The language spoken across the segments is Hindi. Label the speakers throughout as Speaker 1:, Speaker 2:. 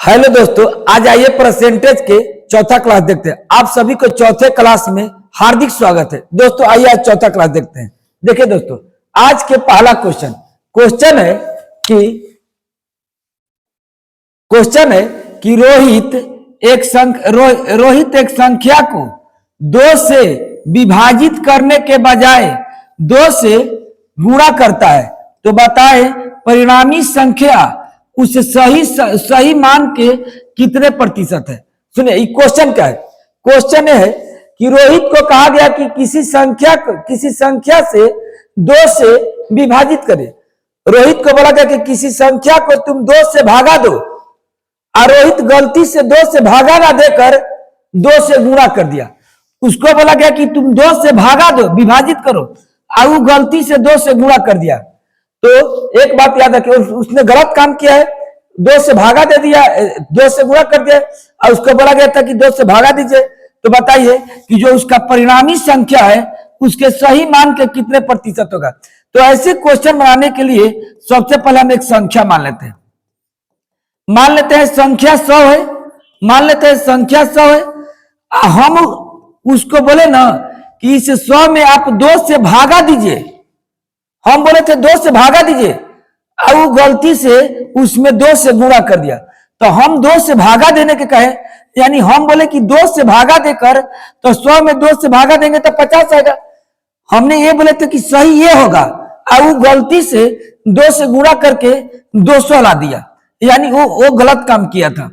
Speaker 1: हेलो दोस्तों, आज आइए परसेंटेज के चौथा क्लास देखते हैं। आप सभी को चौथे क्लास में हार्दिक स्वागत है। दोस्तों आइए आज चौथा क्लास देखते हैं। देखिए दोस्तों, आज के पहला क्वेश्चन है कि रोहित एक संख्या को 2 से विभाजित करने के बजाय 2 से गुणा करता है, तो बताए परिणामी संख्या उस सही मान के कितने प्रतिशत है। सुनिए, ये क्वेश्चन क्या है। क्वेश्चन है कि रोहित को कहा गया कि किसी संख्या से 2 से विभाजित करे। रोहित को बोला गया कि किसी संख्या को तुम 2 से भागा दो, और रोहित गलती से 2 से भागा ना देकर 2 से गुणा कर दिया। उसको बोला गया कि तुम 2 से भागा दो, विभाजित करो, और वो गलती से 2 से गुणा कर दिया। तो एक बात याद रखिए, उसने गलत काम किया है, 2 से भागा दे दिया, 2 से गुणा कर दिया, और उसको बोला गया था कि 2 से भागा दीजिए। तो बताइए कि जो उसका परिणामी संख्या है उसके सही मान के कितने प्रतिशत होगा। तो ऐसे क्वेश्चन बनाने के लिए सबसे पहले हम एक संख्या मान लेते हैं। मान लेते हैं संख्या 100 है। मान लेते हैं संख्या 100 है। हम उसको बोले ना कि इस 100 में आप 2 से भागा दीजिए। हम बोले थे 2 से भागा दीजिए, और वो गलती से उसमें 2 से गुणा कर दिया। तो हम 2 से भागा देने के कहे, यानी हम बोले कि 2 से भागा देकर, तो 100 में 2 से भागा देंगे तो 50 आएगा। हमने ये बोले थे कि सही ये होगा, और वो गलती से 2 से गुणा करके 200 ला दिया, यानी वो गलत काम किया था।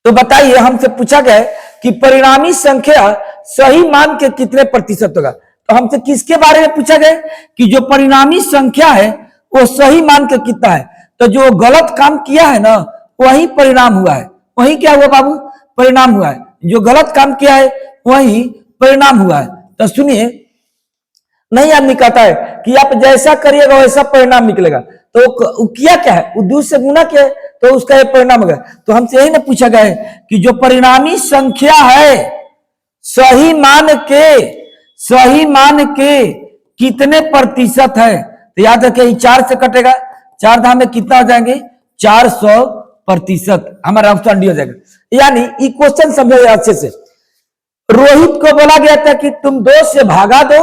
Speaker 1: तो बताइए, हमसे पूछा गया कि परिणामी संख्या सही मान के कितने प्रतिशत होगा। तो हमसे किसके बारे में पूछा गया कि जो परिणामी संख्या है वो सही मान के कितना है। तो जो गलत काम किया है ना, वही परिणाम हुआ है। वही क्या हुआ बाबू? परिणाम हुआ है। जो गलत काम किया है वही परिणाम हुआ है। तो सुनिए, नहीं आदमी कहता है कि आप जैसा करिएगा वैसा परिणाम निकलेगा। तो वो किया क्या है? वो 2 से गुना किया है, तो उसका ये परिणाम होगा। तो हमसे यही ना पूछा गया है कि जो परिणामी संख्या है सही मान के कितने प्रतिशत है। तो याद रखिए, 4 से कटेगा, 4 धाम में कितना हो जाएंगे? 400%। हमारा ऑप्शन डी हो जाएगा। यानी ये क्वेश्चन समझो अच्छे से। रोहित को बोला गया था कि तुम 2 से भागा दो,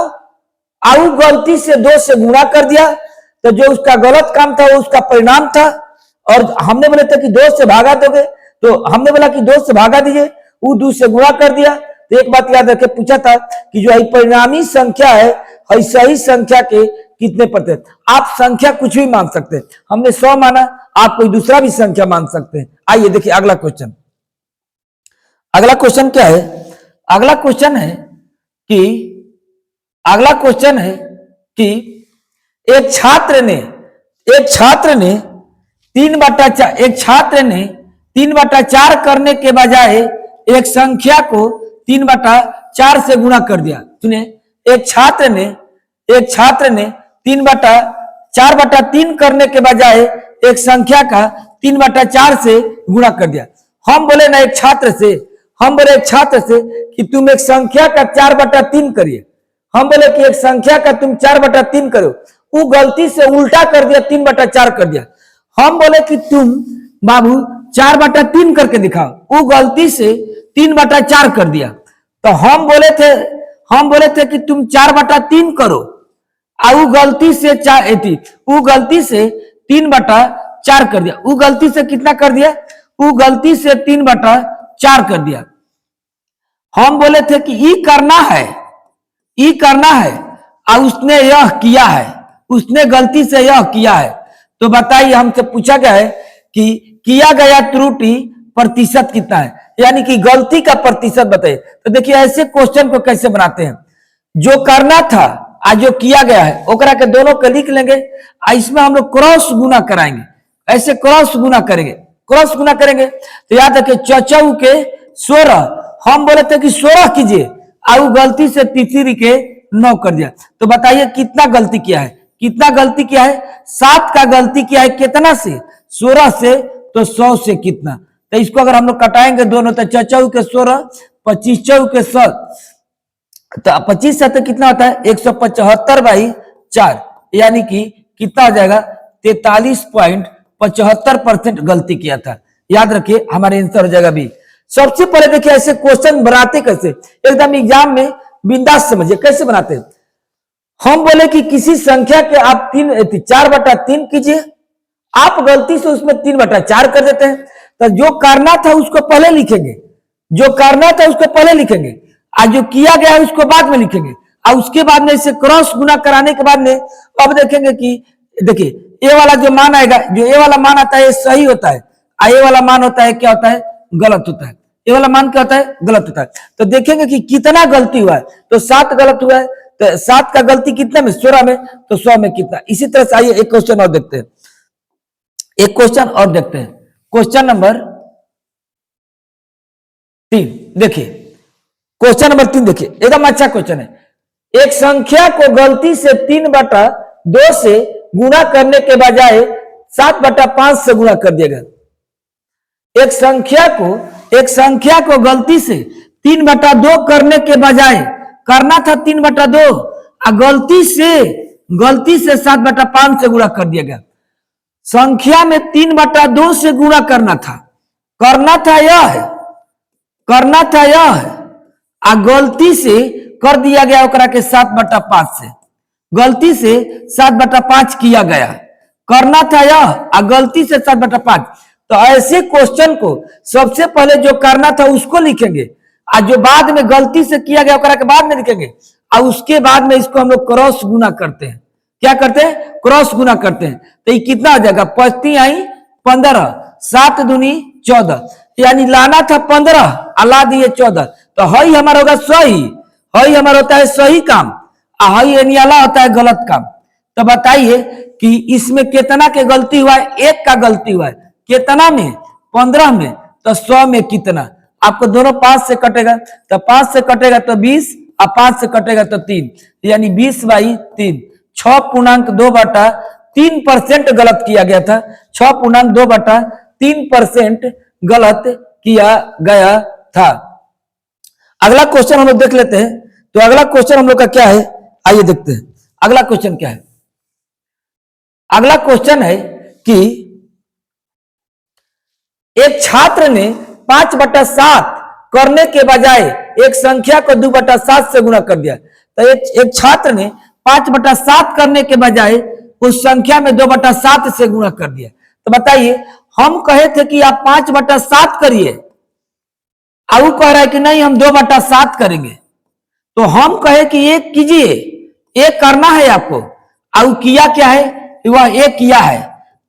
Speaker 1: और गलती से 2 से गुणा कर दिया। तो जो उसका गलत काम था वो उसका परिणाम था। और हमने बोले थे कि 2 से भागा दोगे, तो हमने बोला कि 2 से भागा दीजिए, वो 2 से गुणा कर दिया। तो एक बात याद रखे, पूछा था कि जो परिणामी संख्या है सही संख्या के कितने प्रतिशत। आप संख्या कुछ भी मान सकते हैं। हमने 100 माना, आप कोई दूसरा भी संख्या मान सकते हैं। आइए देखिए अगला क्वेश्चन। अगला क्वेश्चन क्या है? अगला क्वेश्चन है कि एक छात्र ने 3/4 करने के बजाय एक संख्या को 3/4 से गुणा कर दिया। सुनिए, एक छात्र ने 4/3 करने के बजाय एक संख्या का 3/4 से गुणा कर दिया। हम बोले ना एक छात्र से कि तुम एक संख्या का 4/3 करिए। हम बोले कि एक संख्या का तुम 4/3 करो, वो गलती से उल्टा कर दिया, 3/4 कर दिया। हम बोले कि तुम बाबू 4/3 करके दिखाओ, वो गलती से 3/4 कर दिया। तो हम बोले थे कि तुम 4/3 करो, और वो गलती से 3/4 कर दिया। वो गलती से कितना कर दिया? वो गलती से 3/4 कर दिया। हम बोले थे कि ई करना है, और उसने यह किया है, उसने गलती से यह किया है। तो बताइए, हमसे पूछा गया है कि किया गया त्रुटि प्रतिशत कितना है, यानी कि गलती का प्रतिशत बताइए। तो देखिए, ऐसे क्वेश्चन को कैसे बनाते हैं। जो करना था और जो किया गया है ओकरा के दोनों को लिख लेंगे, और इसमें हम लोग क्रॉस गुना कराएंगे। ऐसे क्रॉस गुना करेंगे। तो याद रखिए, चचौ के 16, हम बोले थे कि 16 कीजिए, और वो गलती से तीसरी के 9 कर दिया। तो बताइए कितना गलती किया है? 7 का गलती किया है। कितना से? 16 से। तो 100 से कितना? तो इसको अगर हम लोग कटाएंगे दोनों, तो चचौ के 16, 25 चौ के 100, तो 25 से तो कितना होता है? 175/4, यानी कि कितना हो जाएगा? 43.75% गलती किया था। याद रखिए हमारे आंसर हो जाएगा बी। सबसे पहले देखिए ऐसे क्वेश्चन बनाते कैसे, एकदम एग्जाम में बिंदास समझिए कैसे बनाते हैं। हम बोले कि किसी संख्या के आप 4/3 कीजिए, आप गलती से उसमें 3/4 कर देते हैं, तो जो करना था उसको पहले लिखेंगे, जो करना था उसको पहले लिखेंगे, और जो किया गया है उसको बाद में लिखेंगे, और उसके बाद में इसे क्रॉस गुना कराने के बाद में अब देखेंगे कि देखिए ए वाला जो मान आएगा, जो ए वाला मान आता है ये सही होता है, और ए वाला मान होता है क्या होता है, गलत होता है। ए वाला मान क्या होता है, गलत होता है। तो देखेंगे कि कितना गलती हुआ है, तो 7 गलत हुआ है, तो 7 का गलती कितने में, 16 में, तो 100 में कितना। इसी तरह से आइए एक क्वेश्चन और देखते हैं, एक क्वेश्चन और देखते हैं, क्वेश्चन नंबर 3 देखिए, क्वेश्चन नंबर 3 देखिए, एकदम अच्छा क्वेश्चन है। एक संख्या को गलती से 3/2 से गुणा करने के बजाय 7/5 से गुणा कर दिया गया। एक संख्या को गलती से 3/2 करने के बजाय करना था 3/2, और गलती से 7/5 से गुणा कर दिया गया। संख्या में 3/2 से गुणा करना था यह, आ गलती से कर दिया गया ओकरा के 7/5 से, गलती से 7/5 किया गया, करना था यह, आ गलती से 7/5। तो ऐसे क्वेश्चन को सबसे पहले जो करना था उसको लिखेंगे, और जो बाद में गलती से किया गया ओकरा के बाद में लिखेंगे, और उसके बाद में इसको हम लोग क्रॉस गुना करते हैं। क्या करते हैं, क्रॉस गुना करते हैं। तो ये कितना हो जाएगा, 5 आई 15, 7 दूनी 14, यानी लाना था 15 अला दिए 14, तो हई हमारा होगा सही, हई हमारा होता है सही काम, हई अनियाला होता है गलत काम। तो बताइए कि इसमें कितना के गलती हुआ है, 1 का गलती हुआ है, कितना में, 15 में, तो 100 में कितना। आपको दोनों 5 से कटेगा, तो 5 से कटेगा तो 20, और 5 से कटेगा तो 3, यानी 20/3, 6.2/3% गलत किया गया था, 6.2/3% गलत किया गया था। अगला क्वेश्चन हम लोग देख लेते हैं। तो अगला क्वेश्चन हम लोग का क्या है, आइए देखते हैं अगला क्वेश्चन क्या है। अगला क्वेश्चन है कि एक छात्र ने 5/7 करने के बजाय एक संख्या को 2/7 से गुणा कर दिया। तो एक छात्र ने 5/7 करने के बजाय उस संख्या में 2/7 से गुणा कर दिया। तो बताइए, हम कहे थे कि आप 5/7 करिए, अब वो कह रहा है कि नहीं हम 2/7 करेंगे। तो हम कहे कि एक कीजिए, एक करना है आपको, अब किया क्या है, वह एक किया है।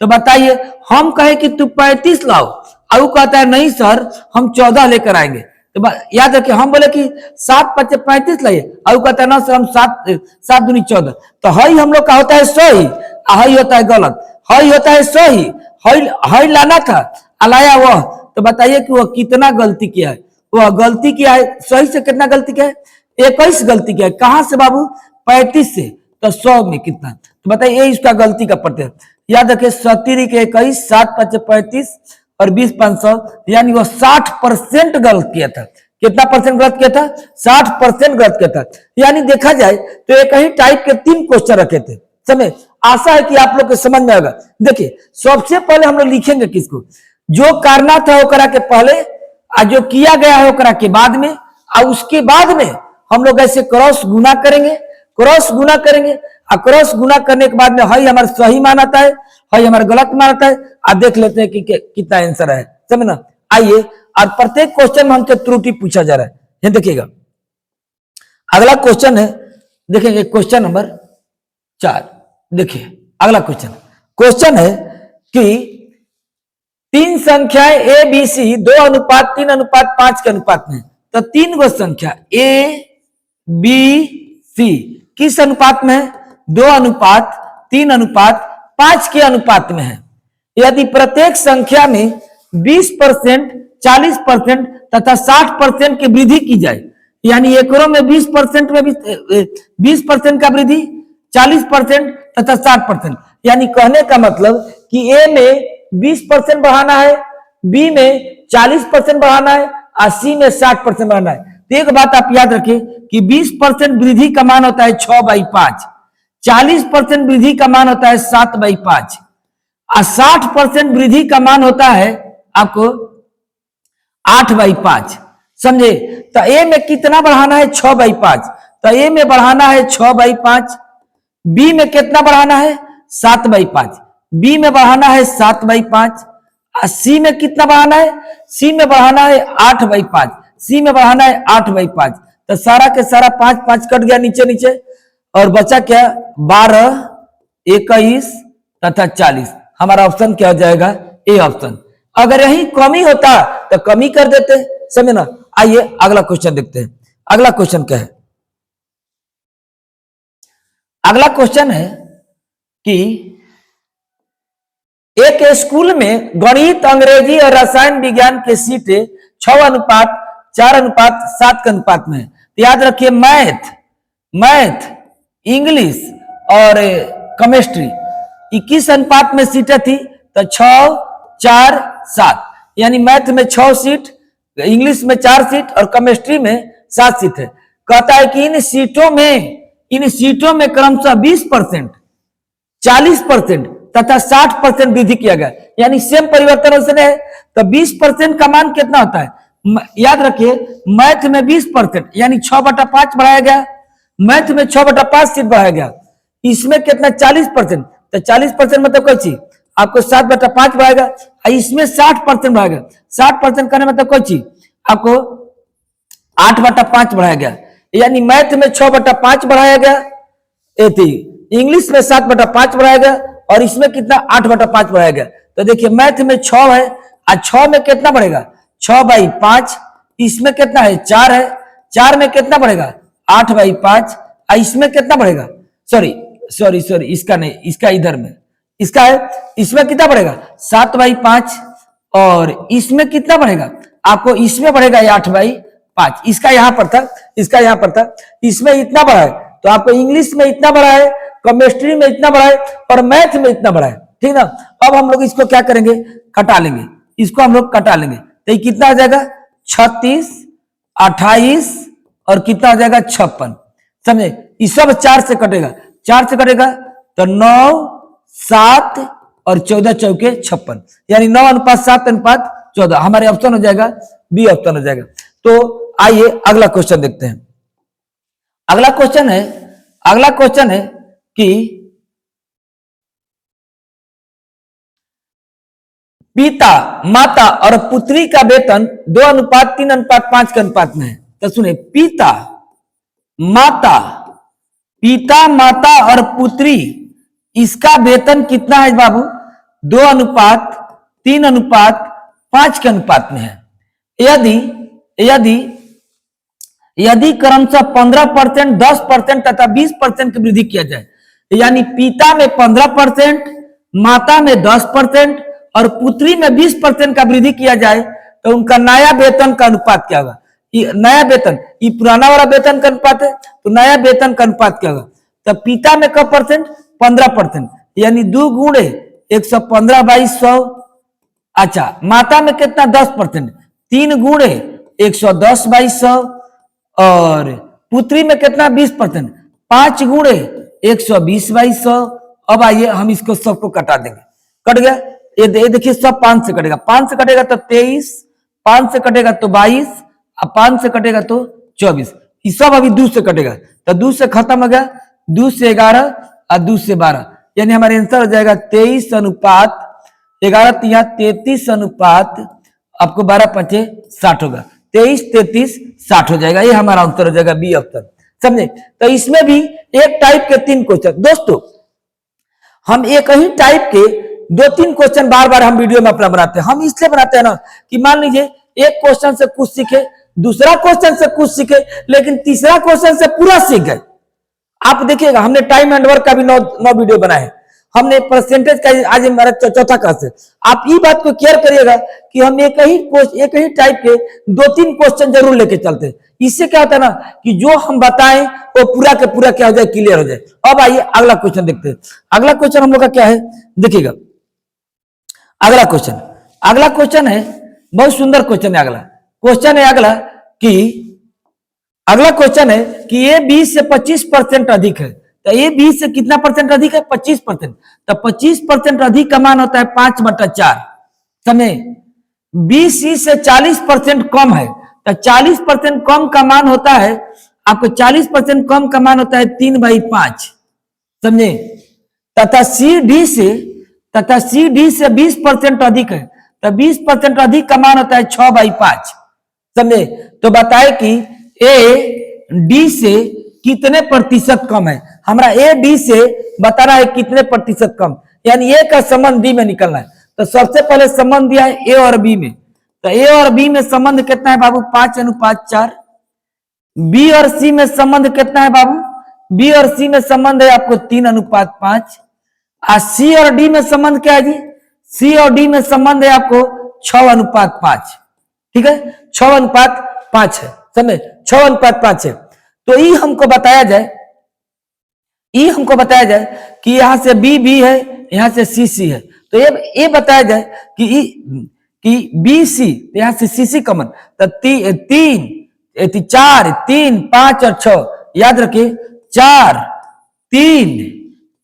Speaker 1: तो बताइए, हम कहे कि तू 35 लाओ, अब वो कहता है नहीं सर हम 14 लेकर आएंगे। तो याद रखिए, हम बोले कि 7×5 = 35 लाइए, अब वो कहता है ना सर हम 7 दूनी 14। तो हई हम लोग का होता है सही, हई होता है गलत, हई होता है सही, हई लाना था अलाया वह। तो बताइए कि वह कितना गलती किया है, वह गलती किया है, सही से कितना गलती किया है, 21 गलती किया है। कहां से बाबू, 35 से, तो 100 में कितना। तो बताइए इसका गलती का प्रतिशत, याद रखिए 70 के 21, 7×5 = 35 और 20×5 100, यानी वो 60% गलत किया था। कितना परसेंट गलत किया था, 60% गलत किया था। यानी देखा जाए तो एक ही टाइप के 3 क्वेश्चन रखे थे। समझ, आशा है कि आप लोग को समझ में आएगा। देखिए सबसे पहले हम लोग लिखेंगे किसको, जो करना था ओकरा के पहले, और जो किया गया है ओकरा के बाद में, और उसके बाद में हम लोग ऐसे क्रॉस गुना करेंगे, क्रॉस गुना करेंगे, और क्रॉस गुना करने के बाद में हई हमारा सही मान आता है, हई हमारा गलत मान आता है, और देख लेते हैं कि कितना आंसर है। समझना, आइए, और प्रत्येक क्वेश्चन में हमसे त्रुटि पूछा जा रहा है, ये देखिएगा। अगला क्वेश्चन है, देखेंगे क्वेश्चन नंबर 4। देखिए अगला क्वेश्चन है कि 3 संख्याएं ए बी सी 2:3:5 के अनुपात में, तो 3 गो संख्या ए बी सी किस अनुपात में है, 2:3:5 के अनुपात में है। यदि प्रत्येक संख्या में 20%, 40% तथा 60% की वृद्धि की जाए, यानी एकरों में 20% में 20% का वृद्धि, 40% तथा 60%, यानी कहने का मतलब कि ए में 20% बढ़ाना है, बी में 40% बढ़ाना है, और सी में 60% बढ़ाना है। तो एक बात आप याद रखिए कि 20% वृद्धि का मान होता है 6/5, 40% वृद्धि का मान होता है 7/5, और 60% वृद्धि का मान होता है आपको 8/5, समझे। तो ए में कितना बढ़ाना है, 6/5, तो ए में बढ़ाना है 6/5। बी में कितना बढ़ाना है, 7/5, बी में बढ़ाना है 7/5। सी में कितना बढ़ाना है, सी में बढ़ाना है 8/5, सी में बढ़ाना है 8/5। तो सारा के सारा 5 5 कट गया नीचे नीचे, और बचा क्या, 12, 21 तथा 40। हमारा ऑप्शन क्या हो जाएगा, ए ऑप्शन। अगर यही कमी होता तो कमी कर देते, समझे ना। आइए अगला क्वेश्चन देखते हैं। अगला क्वेश्चन क्या है, अगला क्वेश्चन है कि एक स्कूल में गणित, अंग्रेजी और रसायन विज्ञान के सीटें 6:4:7 के अनुपात में है। तो याद रखिए मैथ, इंग्लिश और केमिस्ट्री 21 अनुपात में सीटें थी, तो 6, 4, 7, यानी मैथ में 6 सीट, इंग्लिश में 4 सीट और केमिस्ट्री में 7 सीट है। कहता है कि इन सीटों में क्रमशः 20%, 40% तथा 60% वृद्धि किया गया, यानी सेम परिवर्तन से है। तो 20% का मान कितना होता है, याद रखिए मैथ में 20% यानी 6/5 बढ़ाया गया, मैथ में 6/5 सीट बढ़ाया गया। इसमें कितना, 40%, तो 40% मतलब कोई चीज आपको 7/5 बढ़ाएगा, इसमें 60% बढ़ाएगा। 60% करने मतलब कोई चीज आपको 8/5 बढ़ाया गया, यानी मैथ में 6/5 बढ़ाया गया, इंग्लिश में 7/5 बढ़ाया गया, और इसमें कितना 8/5 बढ़ाया गया। तो देखिए मैथ में 6 है, और 6 में कितना बढ़ेगा, 6/5, इसमें कितना है 4 है, 4 में कितना बढ़ेगा 8/5, और इसमें कितना बढ़ेगा, सॉरी इसका नहीं, इसका इधर में इसका है, इसमें कितना बढ़ेगा 7/5, और इसमें कितना बढ़ेगा आपको, इसमें बढ़ेगा 8/5। इसका यहां पर था, इसका यहां पर था, इसमें इतना बढ़ा है, तो आपको इंग्लिश में इतना बढ़ा है, केमिस्ट्री में इतना बढ़ा है, और मैथ में इतना बढ़ा है, ठीक ना। अब हम लोग इसको क्या करेंगे, कटा लेंगे, इसको हम लोग कटा लेंगे। तो ये कितना हो जाएगा 36, 28 और कितना हो जाएगा 56, समझे। ये सब 4 से कटेगा, 4 से कटेगा तो 9, 7 और 14 चौके 56, यानी 9:7:14 हमारे ऑप्शन हो जाएगा, बी ऑप्शन हो जाएगा। तो आइए अगला क्वेश्चन देखते हैं। अगला क्वेश्चन है कि पिता, माता और पुत्री का वेतन 2:3:5 के अनुपात में है। तो सुने, पिता माता और पुत्री, इसका वेतन कितना है बाबू, 2:3:5 के अनुपात में है। यदि क्रमशः 15%, 10% तथा 20% की वृद्धि किया जाए, यानी पिता में 15%, माता में 10% और पुत्री में 20% का वृद्धि किया जाए, तो उनका नया वेतन का अनुपात क्या होगा। नया वेतन, ये पुराना वाला वेतन का अनुपात है, तो नया वेतन का अनुपात क्या होगा। तो पिता में कब परसेंट, 15%, यानी 2 गुणे 115/100। अच्छा, माता में कितना 10%, 3 गुणे 110/100, और पुत्री में कितना 20%, 5 गुणे 120/100। अब आइए हम इसको सबको कटा देंगे, कट गया। ये देखिए सब 5 से कटेगा, 5 से कटेगा तो 23, 5 से कटेगा तो 22, और 5 से कटेगा तो 24। ये सब अभी 2 से कटेगा, तो 2 से खत्म हो गया, 2 से 11 और 2 से 12, यानी हमारे आंसर हो जाएगा 23:11, तो यहाँ 33:, आपको 12×5 = 60 होगा, 23, 33, 60 हो जाएगा। ये हमारा आंसर हो जाएगा बी ऑप्शन, समझे। तो इसमें भी एक टाइप के 3 क्वेश्चन, दोस्तों हम एक ही टाइप के 2-3 क्वेश्चन बार बार हम वीडियो में अपना बनाते हैं। हम इसलिए बनाते हैं ना कि मान लीजिए एक क्वेश्चन से कुछ सीखे, दूसरा क्वेश्चन से कुछ सीखे, लेकिन तीसरा क्वेश्चन से पूरा सीख गए। आप देखिएगा हमने टाइम एंड वर्क का भी 9 वीडियो बनाए हैं, हमने परसेंटेज का आज हमारा चौथा क्लास है। आप ये बात को केयर करिएगा कि हम एक ही टाइप के 2-3 क्वेश्चन जरूर लेके चलते हैं। इससे क्या होता है ना कि जो हम बताएं वो पूरा के पूरा क्या हो जाए, क्लियर हो जाए। अब आइए अगला क्वेश्चन देखते हैं। अगला क्वेश्चन हम लोग का क्या है, देखिएगा। अगला क्वेश्चन है बहुत सुंदर क्वेश्चन है। अगला क्वेश्चन है कि ये 20 से 25% अधिक है। तो ये 20 से कितना परसेंट अधिक है, 25%। तो 25% अधिक का मान होता है 5/4, समय। बी सी से 40% कम है, तो 40% कम का मान होता है आपको, 40% कम का मान होता है 3/5, समझे। तथा सी डी से 20% अधिक है, तो 20% अधिक का मान होता है 6/5, समझे। तो बताए कि ए डी से कितने प्रतिशत कम है, हमारा ए डी से बता रहा है कितने प्रतिशत कम, यानी ए का संबंध डी में निकलना है। तो सबसे पहले संबंध दिया है ए और बी में, तो ए और बी में संबंध कितना है बाबू, 5:4। बी और सी में संबंध कितना है बाबू, बी और सी में संबंध है आपको 3:5। सी और डी में संबंध क्या है जी, सी और डी में संबंध है आपको 6:5, ठीक है, 6:5 है, समझे, 6:5 है। तो ई हमको बताया जाए कि यहां से बी है, यहां से सी है, तो ये बताया जाए कि बी सी, यहां से सी कॉमन, तो 4, 3, 5 और 6, याद रखिए 4, 3,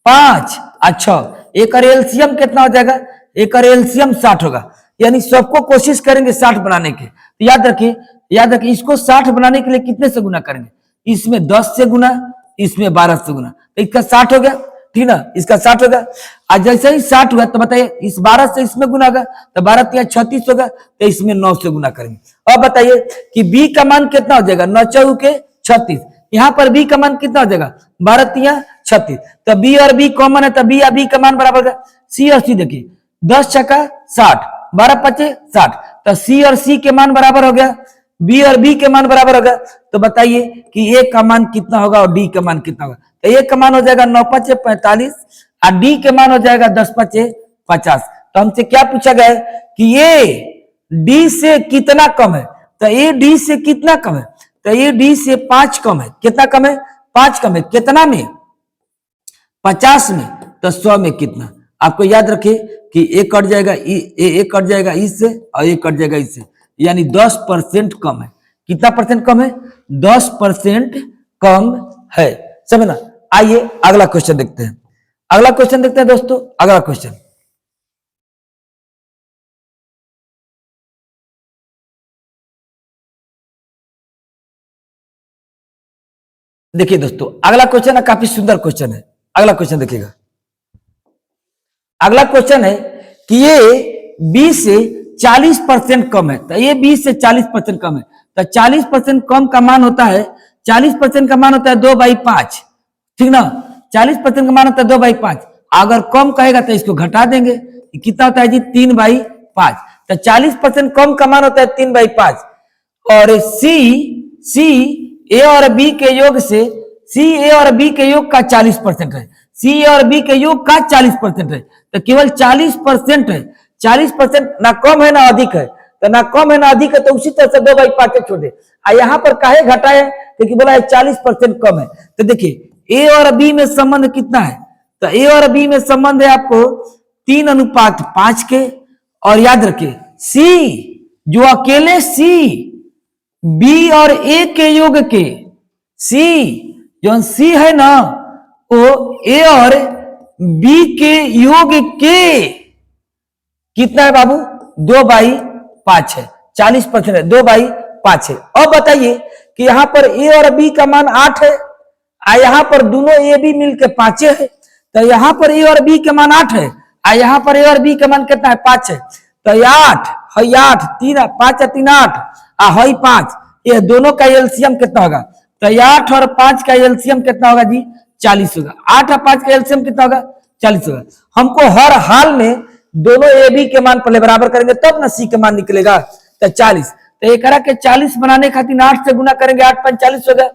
Speaker 1: 5 और 6, एक एलसीएम कितना हो जाएगा, एक एलसीएम 60 होगा, यानी सबको कोशिश करेंगे 60 बनाने के। तो याद रखिए इसको 60 बनाने के लिए कितने से गुना करेंगे, इसमें 10 से गुना, इसमें 12 से गुना, तो इसका 60 हो गया, ठीक ना, इसका 60 होगा। आज जैसे ही 60 हुआ तो बताइए इस 12 से इसमें गुना होगा, तो 12 या 36 होगा, तो इसमें 9 से गुना करेंगे। अब बताइए कि बी का मान कितना हो जाएगा, 9 चौके 36, यहाँ पर बी का मान कितना हो जाएगा, 12 या 36, तो बी और बी कॉमन है, तो बी या बी का मान बराबर होगा सी और सी। देखिए 10 छक्का 60, 12 पचे 60, तो सी और सी के मान बराबर हो गया, बी और बी के मान बराबर होगा। तो बताइए कि ए का मान कितना होगा और डी का मान कितना होगा, तो ए का मान हो जाएगा 9 पचे 45 और डी के मान हो जाएगा 10 पचे 50। तो हमसे क्या पूछा गया है कि ए डी से कितना कम है, तो ए डी से कितना कम है, तो ए डी से 5 कम है, कितना कम है, 5 कम है, कितना में, 50 में, तो 100 में कितना। आपको याद रखिए कि ए कट जाएगा ए कट जाएगा इससे और ए कट जाएगा इससे, यानी 10% कम है। कितना परसेंट कम है, 10% कम है, समझना। आइए अगला क्वेश्चन देखते हैं, अगला क्वेश्चन देखते हैं दोस्तों। अगला क्वेश्चन देखिए दोस्तों, अगला क्वेश्चन है काफी सुंदर क्वेश्चन है। अगला क्वेश्चन देखिएगा, अगला क्वेश्चन है कि ये बी से 40% कम है, तो ये बी से 40% कम है, तो 40% कम का मान होता है, 40% का मान होता है 2/5, ठीक ना, 40% का मान होता है 2/5। अगर कम कहेगा तो इसको घटा देंगे, कितना होता है जी 3/5, तो 40% कम का मान होता है 3/5। और सी ए और बी के योग से, सी ए और बी के योग का 40% है, सी ए और बी के योग का 40% है, तो केवल 40% है, 40% ना कम है ना अधिक है, तो ना कम है ना अधिक है, तो उसी तरह से 2/5 छोड़ दे। यहाँ पर काहे घटाए, क्योंकि बोला है 40% कम है। तो देखिए ए और बी में संबंध कितना है, तो ए और बी में संबंध है आपको 3:5 के, और याद रखिए सी जो अकेले सी बी और ए के योग के, सी जो सी है ना वो ए और बी के योग के कितना है बाबू, 2/5 है, 40% है, 2/5 है। अब बताइए कि यहां पर ए और बी का मान 8 है, यहां पर दोनों ए बी मिलकर 5 है, तो यहां पर ए और बी का मान 8 है, यहां पर ए और बी का मान कितना है, 5 है, तो 8 है, 8 3 5 3 8 है 5, ये दोनों का एलसीएम कितना होगा, तो 8 और 5 का एलसीएम कितना होगा जी, 40 होगा। 8 और 5 का एलसीएम कितना होगा, 40 होगा। हमको हर हाल में दोनों ए बी के मान पहले बराबर करेंगे तब ना सी के मान निकलेगा, तो 40, तो एकरा के 40 बनाने खातिर 8 से गुना करेंगे, 8 5 40 होगा।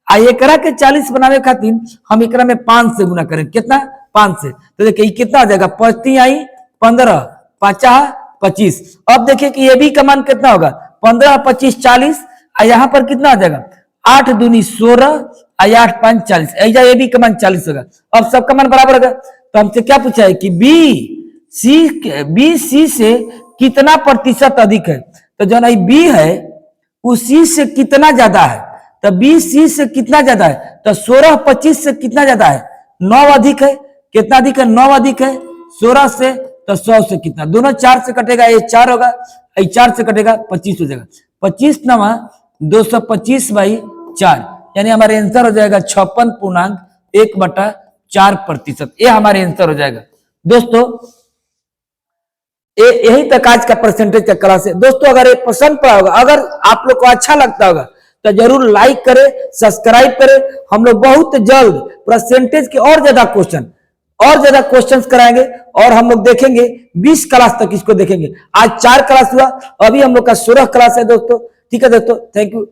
Speaker 1: एकरा के 40 बनाने खातिर हम एकरा में 5 से गुना करेंगे, कितना 5 से, तो देखिए कितना हो जाएगा, 5 आई 15 50 25। अब देखिए कि ए बी का मान कितना होगा, 15 25 40, यहाँ पर कितना हो जाएगा 8 दूनी 16 8 5 40, ऐसा ए बी का मान 40 होगा। अब सबका मान बराबर होगा, तो हमसे क्या पूछा है कि बी सी से कितना प्रतिशत अधिक है, तो जो ना बी है वो सी से कितना ज्यादा है, तो बी सी से कितना ज्यादा है, तो 16 25 से कितना ज्यादा है, 9 अधिक है, कितना अधिक है, 9 अधिक है 16 से, तो 100 से कितना, दोनों 4 से कटेगा, ये 4 होगा, ये 4 से कटेगा, 25 हो जाएगा। 25 नवा 225/4, यानी हमारे आंसर हो जाएगा 56.1/4%। ये हमारे आंसर हो जाएगा दोस्तों। यही तक आज का परसेंटेज का क्लास है दोस्तों। अगर ये पसंद पड़ा होगा, अगर आप लोग को अच्छा लगता होगा तो जरूर लाइक करें, सब्सक्राइब करें। हम लोग बहुत जल्द परसेंटेज के और ज्यादा क्वेश्चंस कराएंगे और हम लोग देखेंगे 20 क्लास तक इसको देखेंगे। आज 4 क्लास हुआ, अभी हम लोग का 16 क्लास है दोस्तों। ठीक है दोस्तों, थैंक यू।